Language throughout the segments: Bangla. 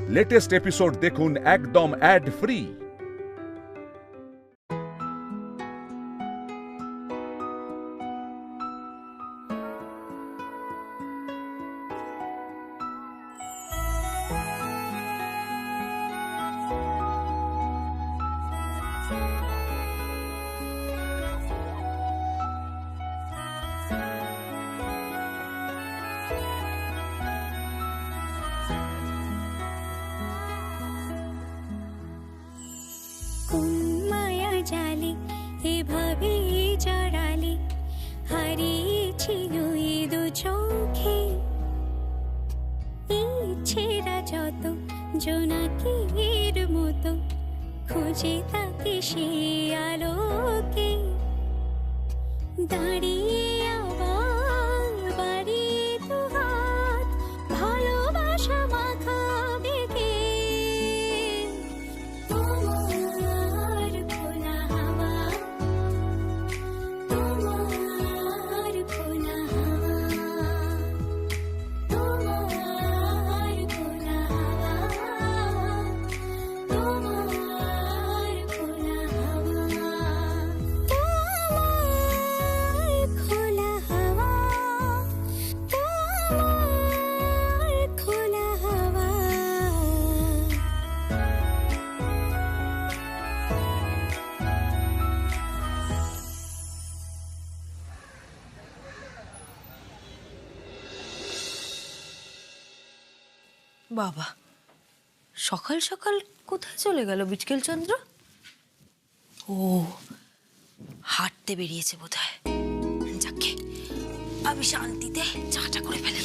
লেটেস্ট এপিসোড দেখুন একদম অ্যাড ফ্রি। জালে এভাবে জড়ালে হারিয়েছি ওই দু চোখে ইচ্ছেরা যত জোনাকির মতো খুঁজে তাকে সে আলোকে দাঁড়িয়ে আবার বাড়িয়ে দু হাত ভালোবাসা মাখা বেগে তোমার খোলা হাওয়া তোমার খোলা হাওয়া তোমার খোলা হাওয়া তোমার খোলা হাওয়া তোমার খোলা হাওয়া তোমার খোলা হাওয়া। বাবা, সকাল সকাল কোথায় চলে গেল বিটকেল চন্দ্র? ও হাঁটতে বেরিয়েছে বোধহয়। যাকে আমি শান্তিতে চাটা করে ফেলি।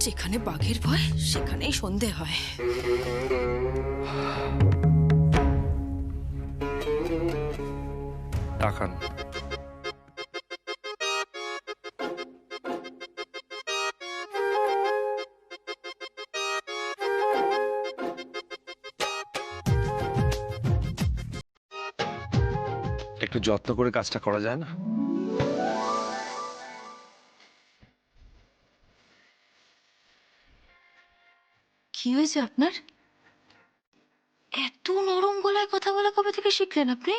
যেখানে বাঘের ভয় সেখানেই সন্ধে হয়। টাকান একটু যত্ন করে কাজটা করা যায় না? কি হয়েছে আপনার? এত নরম গলায় কথা বলা কবে থেকে শিখলেন আপনি?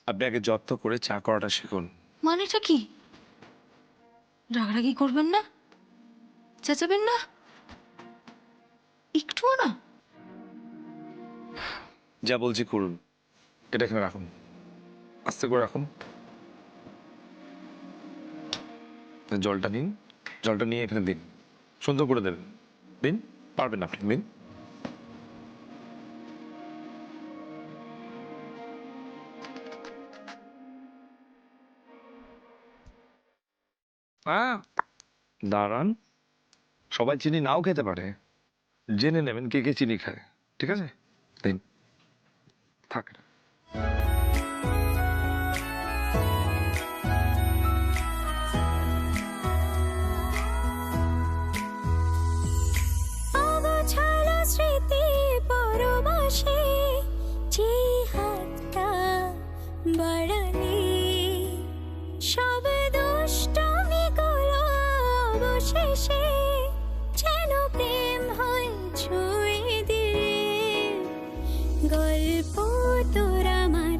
আপনি আগে যত্ন করে চা করাটা শিখুন। মানেটা কি? রাগারাগি করবেন না, চেঁচাবেন না, একটুও না? যা বলছি করুন। এটা এখানে রাখুন, আস্তে করে রাখুন। জলটা নিন, জলটা নিয়ে এখানে দিন, সুন্দর করে দেবেন। দিন, পারবেন আপনি, দিন। দাঁড়ান, সবাই চিনি নাও খেতে পারে, জেনে নেবেন কে কে চিনি খায়। ঠিক আছে, দিন, থাক। অগোছালো স্মৃতি পরমাশে যে হাতটা বাড়ালে সব দুষ্টমিগুলো অবশেষে যেন প্রেম হয় ছুঁয়ে দিলে। গল্প তোর আমার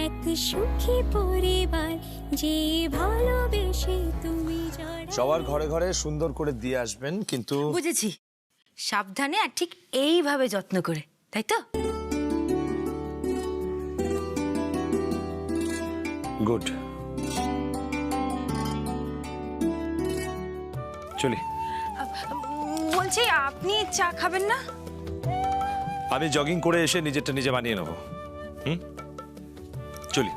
এক সুখী পরিবার যে ভালোবেসে তুমি সবার ঘরে ঘরে সুন্দর করে দিয়ে আসবেন, কিন্তু বুঝেছি, সাবধানে আর ঠিক এইভাবে যত্ন করে, তাই তো? গুড, চলি। বলছি, আপনি চা খাবেন না? আমি জগিং করে এসে নিজেরটা নিজে বানিয়ে নেবো। চলি।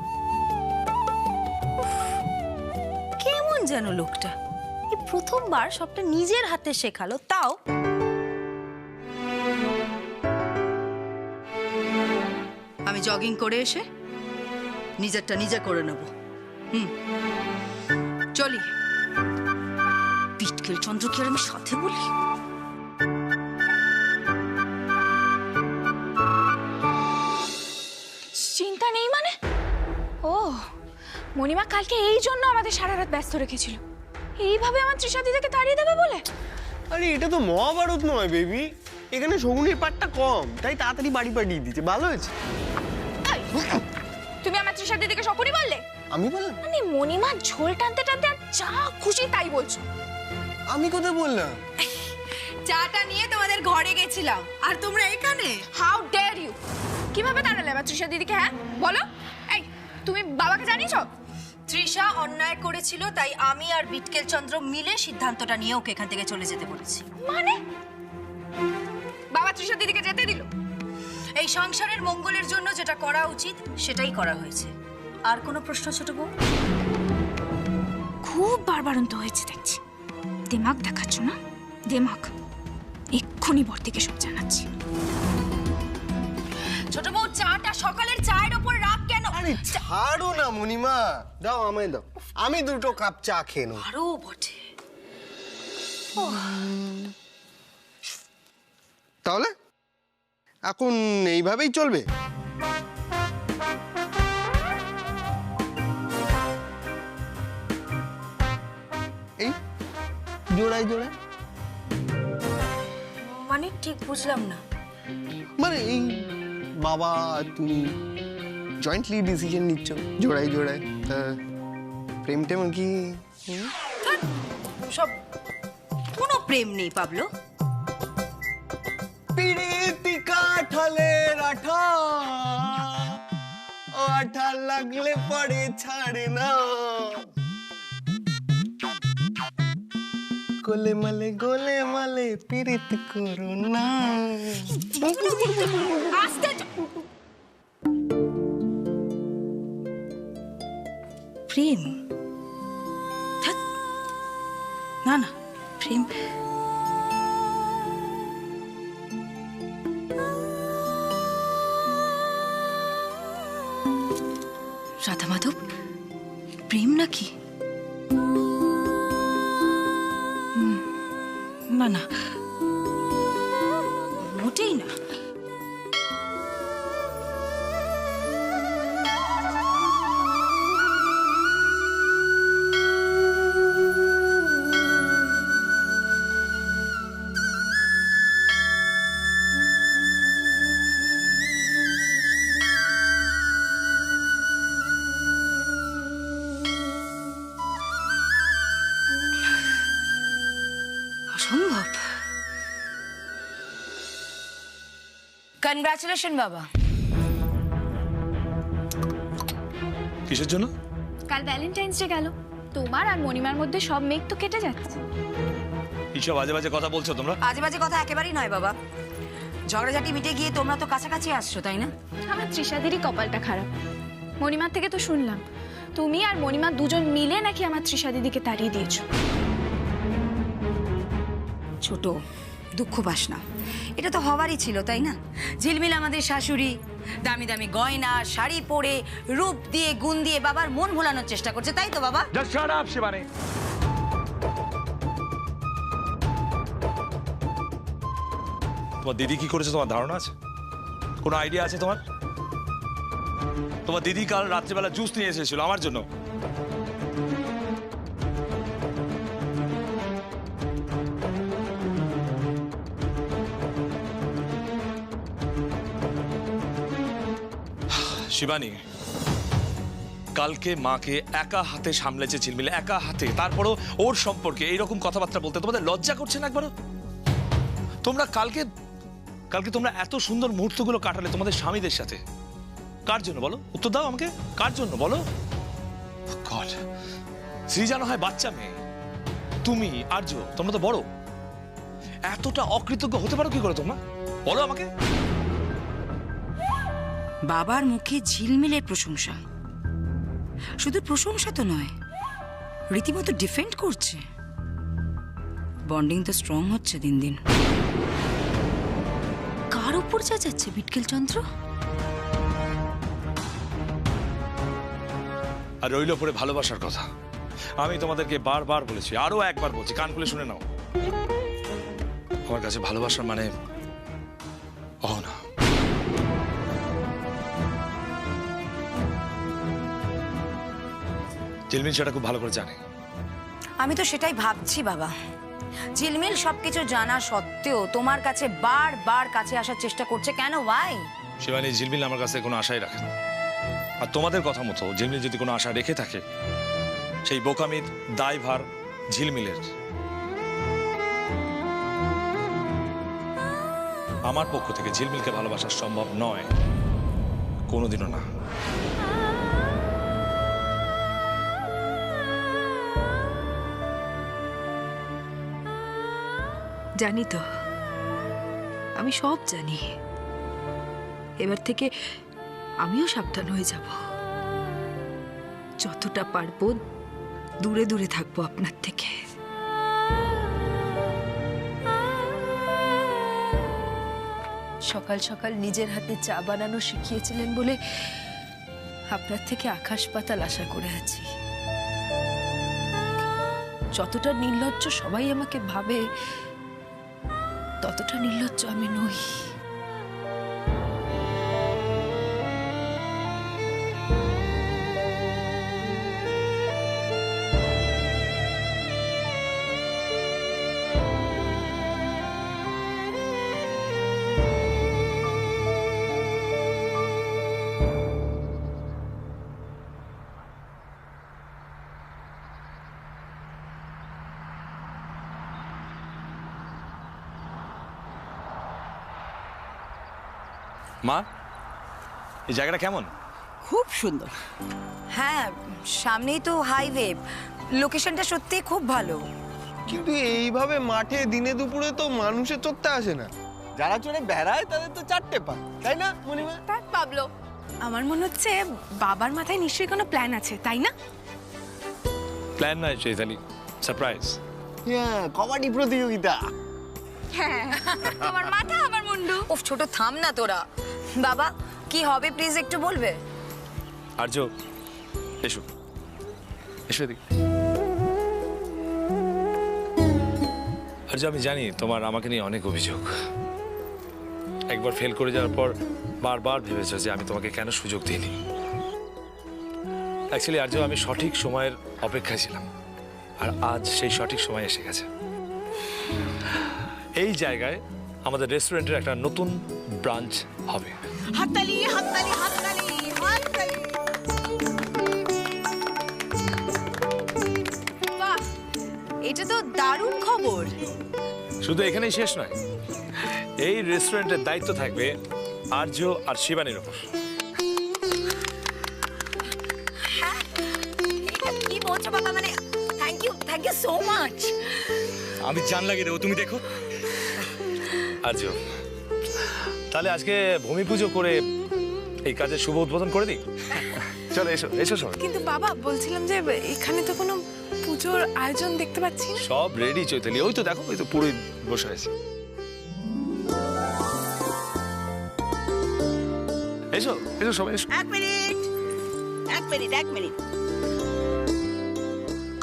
কেমন যেন লোকটা, এই প্রথমবার সবটা নিজের হাতে শেখালো, তাও আমি জগিং করে এসে নিজেরটা নিজে করে নেব। চলি, বিটকেল চন্দ্র কি আর আমি সাথে বলি? চিন্তা নেই মানে? ও মণিমা কালকে এই জন্য আমাদের সারা রাত ব্যস্ত রেখেছিল, এইভাবে আমার তৃষা দিদিকে তাড়িয়ে দেবে বলে। আরে এটা তো মহাভারত নয় বেবি, এখানে শকুনির পাটটা কম, তাই তাড়াতাড়ি বাড়ি পাঠিয়ে দিচ্ছে। ভালো হয়েছে। তুমি আমার তৃষা দিদিকে শকুনি বললে? আমি বললাম? মানে মণিমা ঝোল টানতে টানতে আর যা খুশি তাই বলছো। আমি কোথায় বললাম? চাটা নিয়ে তোমাদের ঘরে গেছিলাম আর তোমরা এখানে। How dare you! কিভাবে তাড়ালে আমার তৃষা দিদিকে? হ্যাঁ বলো। এই তুমি বাবাকে জানিয়েছো? তৃষা অন্যায় করেছিল, তাই আমি আর বিটকেল চন্দ্র মিলে সিদ্ধান্তটা নিয়ে ওকে এখান থেকে চলে যেতে বলেছি। মানে বাবা তৃষা দিদিকে যেতে দিল? এই সংসারের মঙ্গলের জন্য যেটা করা উচিত সেটাই করা হয়েছে। আর কোনো প্রশ্ন ছোট বউ? খুব বারবারন্ত হয়েছে দেখছি। দিমাগ দেখাচ্ছ না? দিমাগ এক্ষুনি বর্তিকে সব জানাচ্ছি। ছোট বউ, চাটা সকালের চায়ের ওপর রাখ কেন? আরে ছাড়ো না মণিমা, দাও আমায় দাও, আমি দুটো কাপ চা খেয়ে নেব। আরো বটে। তাহলে এখন এইভাবেই চলবে? এই জোড়ায় জোড়ায় মানে ঠিক বুঝলাম না। মানে এই বাবা আর তুমি জয়েন্টলি ডিসিশন নিচ্ছ জোড়ায় জোড়ায়, তা প্রেম টেম কি? সব কোনো প্রেম নেই পাবলো। পিড়িতি কাঠালের আঠা, ও আঠা লাগলে পরে ছাড়ে না, গোলে মালে পিড়িত করো না। আস্তে প্রেম? ধ্যাৎ, না না, প্রেম রাধা মাধব, প্রেম নাকি? না না, মোটেই না। অসম্ভব। কনগ্রাচুলেশন বাবা। কিসের জন্য? কাল ভ্যালেন্টাইন্স ডে গেল, তোমার আর মণিমার মধ্যে সব মেঘ তো কেটে যাচ্ছে। এইসব বাজে বাজে কথা বলছো তোমরা? আজে বাজে কথা একেবারেই নয় বাবা। ঝগড়াঝাটি মিটে গিয়ে তোমরা তো কাছাকাছি আসছো, তাই না? আমার তৃষাদেরই কপালটা খারাপ। মণিমার থেকে তো শুনলাম তুমি আর মণিমা দুজন মিলে নাকি আমার তৃষা দিদিকে তাড়িয়ে দিয়েছো। ছোট, দুঃখ পাস না, এটা তো হওয়ারই ছিল, তাই না? ঝিলমিল আমাদের শাশুড়ি দামি দামি গয়না শাড়ি পরে রূপ দিয়ে গুণ দিয়ে বাবার মন ভোলানোর চেষ্টা করছে, তাই তো বাবা? Just shut up Shibani. তোমার দিদি কি করেছে তোমার ধারণা আছে? কোনো আইডিয়া আছে তোমার? তোমার দিদি কাল রাত্রিবেলা জুস নিয়ে এসেছিল আমার জন্য। শিবানী, কালকে মাকে একা হাতে সামলেছে ঝিলমিলে, একা হাতে। তারপরও ওর সম্পর্কে এইরকম কথাবার্তা বলতে তোমাদের লজ্জা করছে না একবারও? তোমরা কালকে তোমরা এত সুন্দর মুহূর্তগুলো কাটালে তোমাদের স্বামীদের সাথে, কার জন্য বলো? উত্তর দাও আমাকে, কার জন্য বলো? গড, সৃজানো হয় বাচ্চা মেয়ে, তুমি আর্য তোমরা তো বড়, এতটা অকৃতজ্ঞ হতে পারো কি করে তোমরা? বলো আমাকে। বাবার মুখে ঝিলমিলের প্রশংসা, শুধু প্রশংসা তো নয়, রীতিমতো ডিফেন্ড করছে। বন্ডিং তো স্ট্রং হচ্ছে দিন দিন। কার উপর যা যাচ্ছে বিটকেল চন্দ্র? আর রইল পরে ভালোবাসার কথা। আমি তোমাদেরকে বারবার বলেছি, আরো একবার বলছি, কান খুলে শুনে নাও। আমার কাছে ভালোবাসার মানে না। ঝিলমিল সেটা খুব ভালো করে জানে। আমি তো সেটাই ভাবছি বাবা। ঝিলমিল সবকিছু জানা সত্ত্বেও তোমার কাছে বারবার কাছে আসার চেষ্টা করছে কেন? ওয়াই? শিবানী, ঝিলমিল আমার কাছে কোনো আশাই রাখে না। আর তোমাদের কথা মতো ঝিলমিল যদি কোনো আশা রেখে থাকে, সেই বোকামির দায়ভার ঝিলমিলের। আমার পক্ষ থেকে ঝিলমিলকে ভালোবাসা সম্ভব নয়, কোনোদিনও না। জানি তো, আমি সব জানি। এবার থেকে আমিও সাবধান হয়ে যাব। যতটা পারবো দূরে দূরে থাকবো আপনার থেকে। সকাল সকাল নিজের হাতে চা বানানো শিখিয়েছিলেন বলে আপনার থেকে আকাশ পাতাল আশা করে আছি। যতটা নির্লজ্জ সবাই আমাকে ভাবে, ততটা নির্লজ্জ আমি নই। মা, এই জায়গাটা কেমন? খুব সুন্দর। হ্যাঁ, সামনেই তো হাইওয়ে, লোকেশনটা সত্যিই খুব ভালো। কিন্তু এইভাবে মাঠে দিনে দুপুরে তো মানুষের চড়তে আসে না। যারা চড়ে বেড়ায় তাদের তো 4টে পা, তাই না মণিমা? তাই পাবলো, আমার মনে হচ্ছে বাবার মাথায় নিশ্চয়ই কোনো প্ল্যান আছে, তাই না? প্ল্যান নয় চৈতালি, সারপ্রাইজ। হ্যাঁ, কবাডি প্রতিযোগিতা। হ্যাঁ, তোমার মাথা আমার মুন্ডু। ওফ, ছোট থাম না তোরা। বাবা, কি হবে প্লিজ একটু বলবে? আর্য, এসো এসো এদিকে। আর্য, আমি জানি তোমার আমাকে নিয়ে অনেক অভিযোগ। একবার ফেল করে যাওয়ার পর বারবার ভেবেছো যে আমি তোমাকে কেন সুযোগ দিইনি। অ্যাকচুয়ালি আর্য, আমি সঠিক সময়ের অপেক্ষায় ছিলাম, আর আজ সেই সঠিক সময় এসে গেছে। এই জায়গায় আমাদের রেস্টুরেন্টের একটা নতুন ব্রাঞ্চ হবে। হাততালি হাততালি হাততালি হাততালি। বাহ, এটা তো দারুণ খবর। শুধু এখানেই শেষ নয়, এই রেস্টুরেন্টের দায়িত্ব থাকবে আর্য আর শিবানীর ওপর। কি বলছো বাবা? মানে থ্যাংক ইউ সো মাচ। আমি জান লাগিয়ে দেবো, তুমি দেখো। আর্য, তাহলে আজকে ভূমি পুজো করে এই কাজের শুভ উদ্বোধন করে দিই। চলো এসো এসো সবাই। কিন্তু বাবা, বলছিলাম যে এখানে তো কোনো পুজোর আয়োজন দেখতে পাচ্ছি না। সব রেডি চৈতালি, ওই তো দেখো, ওই তো পুরোহিত বসে আছে। এসো এসো সবাই এসো। এক মিনিট।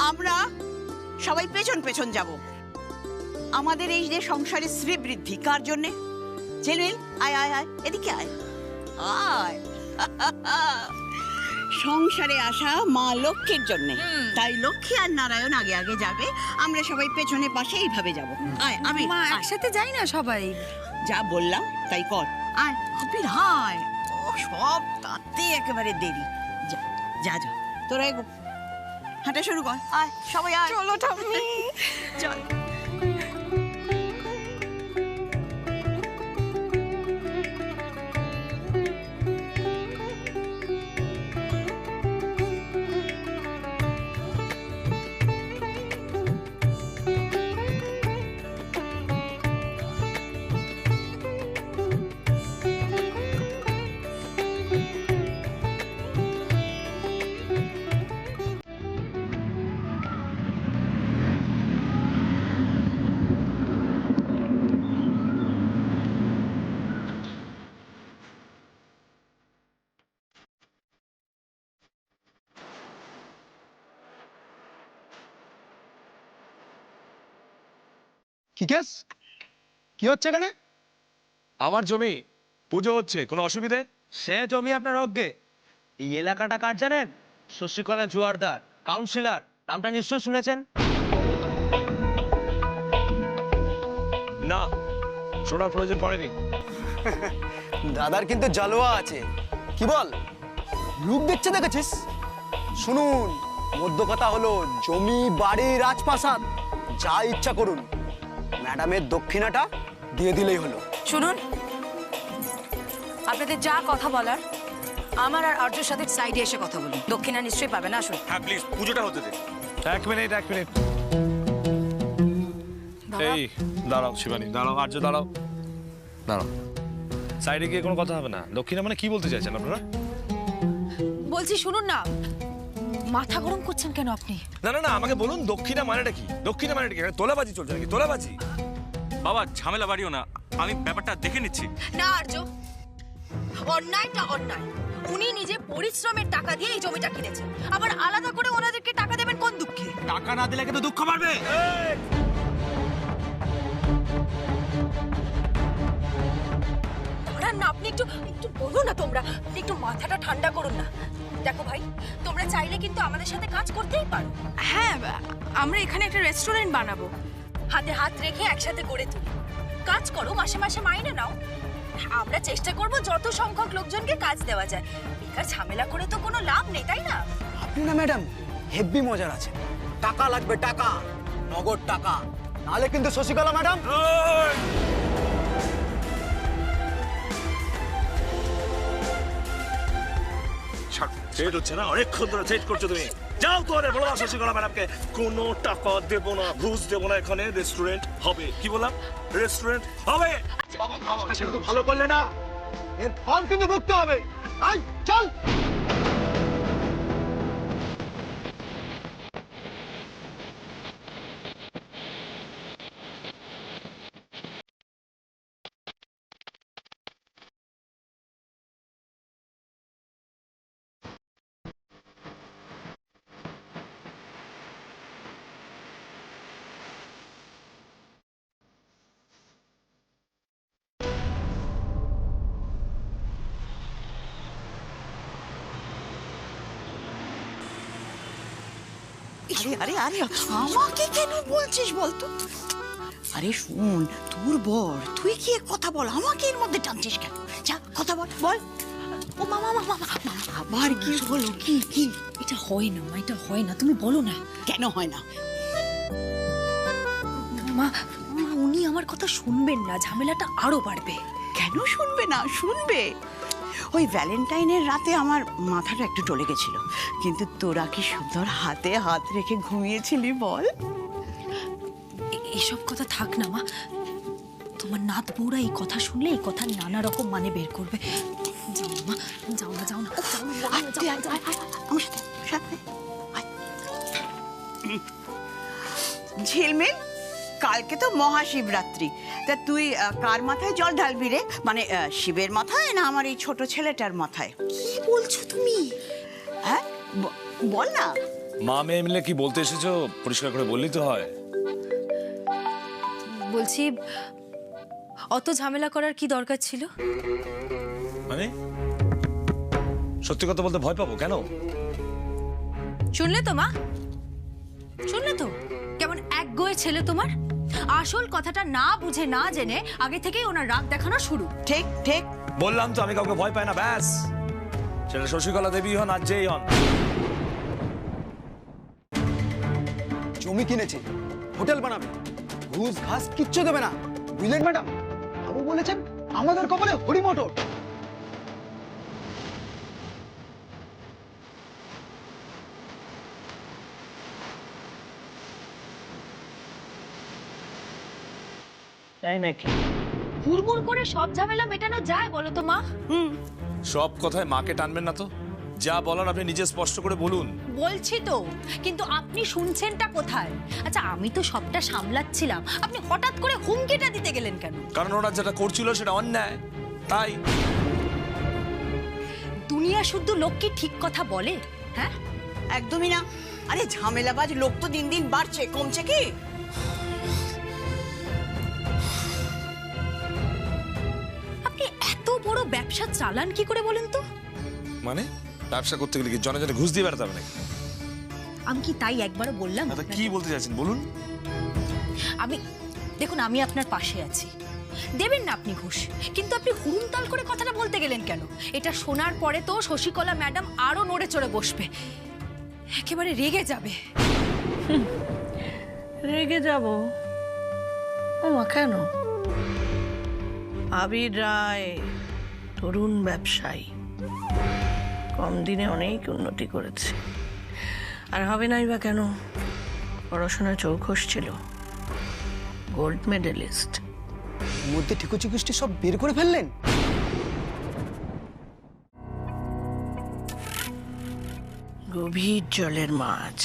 আমরা সবাই পেছন পেছন যাব। আমাদের এই যে সংসারের শ্রী বৃদ্ধি কার জন্যে? ঝিলমিল, আয় আয় আয়, এদিকে আয় আয়। সংসারে আসা মা লক্ষ্মীর জন্যে, তাই লক্ষ্মী আর নারায়ণ আগে আগে যাবে, আমরা সবাই পেছনে পাশে এইভাবে যাব। আয়, আমি মা, একসাথে যাই না সবাই? যা বললাম তাই কর। আয় কপির, হায়। ও সব তাতে একেবারে দেরি। যা যা যা, তোরা এগো, হাঁটা শুরু কর। আয় সবাই আয়। চলো ঠাম্মি, চল। কি কেস? কি হচ্ছে এখানে? আমার জমি পুজো হচ্ছে, কোনো অসুবিধে? সে জমি আপনার অজ্ঞে। এই এলাকাটা কার জানেন? শশীকলা জুয়ারদার, কাউন্সিলর, নামটা নিশ্চয় শুনেছেন। না, শোনার প্রয়োজন পড়েনি। দাদার কিন্তু জালোয়া আছে। কি বল, লুক দেখছে দেখেছিস? শুনুন, মধ্য কথা হলো জমি, বাড়ি, রাজপ্রাসাদ যা ইচ্ছা করুন, ম্যাডামের দক্ষিণাটা দিয়ে দিলেই হলো। শুনুন, আপনাদের যা কথা বলার আমার আর আর্যর সাথে সাইডে এসে কথা বলুন। দক্ষিণা নিশ্চয়ই পাবে না, আসুন। হ্যাঁ প্লিজ, পুজোটা হতে দে। এক মিনিট। এই দাঁড়াও শিবানী, দাঁড়াও, আর্য দাঁড়াও। সাইডে গিয়ে কোনো কথা হবে না। দক্ষিণা মানে কি বলতে চাইছেন আপনারা? বলছি শুনুন না, মাথা গরম করছেন কেন আপনি? না, আমাকে বলুন দক্ষিণা মানেটা কি? দক্ষিণা মানেটা কি? তোলাবাজি চলছে নাকি? তোলাবাজি? বাবা ঝামেলা বাড়িও না, আমি ব্যাপারটা দেখে নিচ্ছি। না আর্য, অন্যায়টা অন্যায়। উনি নিজে পরিশ্রমের টাকা দিয়ে এই জমিটা কিনেছেন, আবার আলাদা করে ওনাদেরকে টাকা দেবেন কোন দুঃখে? টাকা না দিলে কিন্তু দুঃখ বাড়বে। দাঁড়ান না, আপনি একটু বলুন না, তোমরা একটু মাথাটা ঠান্ডা করুন না। দেখো ভাই, তোমরা চাইলে কিন্তু আমাদের সাথে কাজ করতেই পারো। হ্যাঁ, আমরা এখানে একটা রেস্টুরেন্ট বানাবো। হাতে হাত রেখে একসাথে করে তুলি, কাজ করো, মাসে মাসে মাইনে নাও। আমরা চেষ্টা করব যত সংখ্যক লোকজনকে কাজ দেওয়া যায়। বেকার ঝামেলা করে তো কোনো লাভ নেই, তাই না? আপনি না ম্যাডাম হেভি মজার আছে। টাকা লাগবে, টাকা, নগদ টাকা, নাহলে কিন্তু শশীকলা ম্যাডাম। সেট হচ্ছে না, অনেকক্ষণ ধরে সেট করছো তুমি। যাও তো, বলো না শশীকলা ম্যাডামকে কোনো টাকা দেবো না, ঘুষ দেবো না, এখানে রেস্টুরেন্ট হবে। কি বললাম? রেস্টুরেন্ট হবে। ভালো করলে না, এর ফল কিন্তু ভুগতে হবে। আয় চল। আরে আরে আরে, আমাকে কেন বলছিস বলতো? আরে শুন, তোর বর, তুই কি কথা বল, আমাকে এর মধ্যে টানছিস কেন? যা কথা বল। ও মামা, আবার কি হলো? কি? এটা হয় না মা, এটা হয় না, তুমি বলো না। কেন হয় না? মা, উনি আমার কথা শুনবেন না, ঝামেলাটা আরো বাড়বে। কেন শুনবে না? শুনবে। ওই ভ্যালেন্টাইনের রাতে আমার মাথাটা একটু টলে গেছিল, কিন্তু তোরা কি সুন্দর হাতে হাত রেখে ঘুমিয়েছিলি বল। এসব কথা থাক না মা, তোমার নাত বউরা এই কথা শুনলে এই কথা নানা রকম মানে বের করবে। যাও মা, যাও না। আমার সাথে ঝিলমিল, কালকে তো মহাশিবরাত্রি, তা তুই কার মাথায় জল ঢালবি রে? মানে শিবের মাথায় না আমার এই ছোট ছেলেটার মাথায়? কি বলছো তুমি? হ্যাঁ বল না। মা মেয়ে মিলে কি বলতে এসেছো পরিষ্কার করে বললেই তো হয়। বলছি, অত ঝামেলা করার কি দরকার ছিল? মানে সত্যি কথা বলতে ভয় পাবো কেন? শুনলে তো মা, শুনলে তো কেমন একগোয়ে ছেলে তোমার। আসল কথাটা না বুঝে না জেনে আগে থেকেই ওনার রাগ দেখানো শুরু। ঠিক। বললাম তো আমি কাউকে ভয় পাই না, ব্যাস। সেটা শশীকলা দেবী হন আর যেই হন। জমি কিনেছে, হোটেল বানাবে, ঘুষ ঘাস কিচ্ছু দেবে না, বুঝলেন ম্যাডাম? বাবু বলেছেন আমাদের কপালে হরি মোটর। তাই নাকি? হুড়মুড় করে সব ঝামেলা মেটানো যায় বলো তো মা? সব কথায় মাকে টানবেন না তো। যা বলার আপনি নিজে স্পষ্ট করে বলুন। বলছি তো, কিন্তু আপনি শুনছেনটা কোথায়? আচ্ছা, আমি তো সবটা সামলাচ্ছিলাম, আপনি হঠাৎ করে হুমকিটা দিতে গেলেন কেন? কারণ ওরা যেটা করছিল সেটা অন্যায়, তাই। দুনিয়া শুদ্ধ লোক কি ঠিক কথা বলে? হ্যাঁ, একদমই না। আরে ঝামেলাবাজ লোক তো দিন দিন বাড়ছে, কমছে কি? ব্যবসা চালান কি করে বলুন তো? মানে ব্যবসা করতে গেলে কি জনে জনে ঘুষ দিয়ে বেড়াতে হবে নাকি? আমি কি তাই একবারও বললাম? দাদা কি বলতে চাইছেন বলুন। দেখুন আমি আপনার পাশে আছি, দেবেন না আপনি ঘুষ, কিন্তু আপনি হুড়ুমতাল করে কথাটা বলতে গেলেন কেন? এটা শোনার পরে তো শশীকলা ম্যাডাম আরো নড়ে চড়ে বসবে, একেবারে রেগে যাবে। রেগে যাব? ওমা কেন? আবির রায় তরুণ ব্যবসায়ী, কম দিনে অনেক উন্নতি করেছে। আর হবে নাই বা কেন? পড়াশোনা চৌখস ছিল, গোল্ড মেডেলিস্ট। মধ্যে ঠিকুচি কুষ্টি সব বের করে ফেললেন? গভীর জলের মাছ,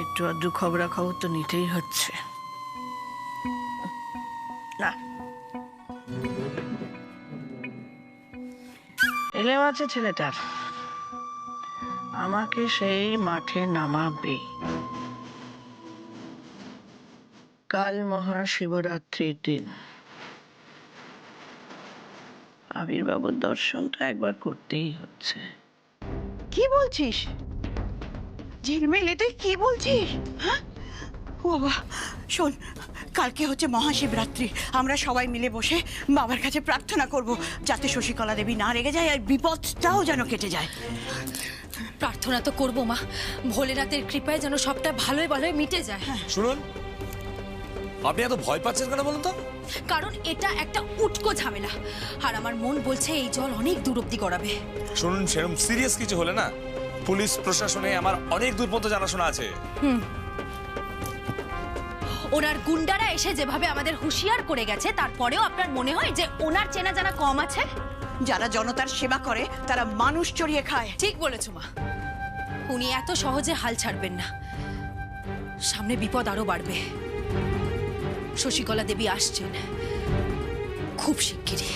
একটু আধটু খবরাখবর তো নিতেই হচ্ছে না। এলে মাছে ছেলেটার আমাকে সেই মাঠে নামাবে। কাল মহাশিবরাত্রির দিন আবির্বাবুর দর্শনটা একবার করতেই হচ্ছে। কি বলছিস ঝিলমিলি, তুই কি বলছিস? হ্যাঁ ও বাবা, শোন, কালকে হচ্ছে মহাশিবরাত্রি। আমরা সবাই মিলে বসে বাবার কাছে প্রার্থনা করব যাতে শশীকলা দেবী না রেগে যায় আর বিপদটাও যেন কেটে যায়। প্রার্থনা তো করবো মা, ভোলেনাথের কৃপায় যেন সবটা ভালোই ভালোই মিটে যায়। শুনুন, আপনি এত ভয় পাচ্ছেন কেন বলুন তো? কারণ এটা একটা উটকো ঝামেলা, আর আমার মন বলছে এই জল অনেক দূর অব্দি গড়াবে। শুনুন, সেরকম সিরিয়াস কিছু হলে না পুলিশ প্রশাসনে আমার অনেক দূর পর্যন্ত জানাশোনা আছে। ওনার গুন্ডারা এসে যেভাবে আমাদের হুঁশিয়ার করে গেছে, তারপরেও আপনার মনে হয় যে ওনার চেনা জানা কম আছে? যারা জনতার সেবা করে তারা মানুষ চড়িয়ে খায়। ঠিক বলেছো মা, উনি এত সহজে হাল ছাড়বেন না, সামনে বিপদ আরো বাড়বে। শশীকলা দেবী আসছেন খুব শিগগিরই।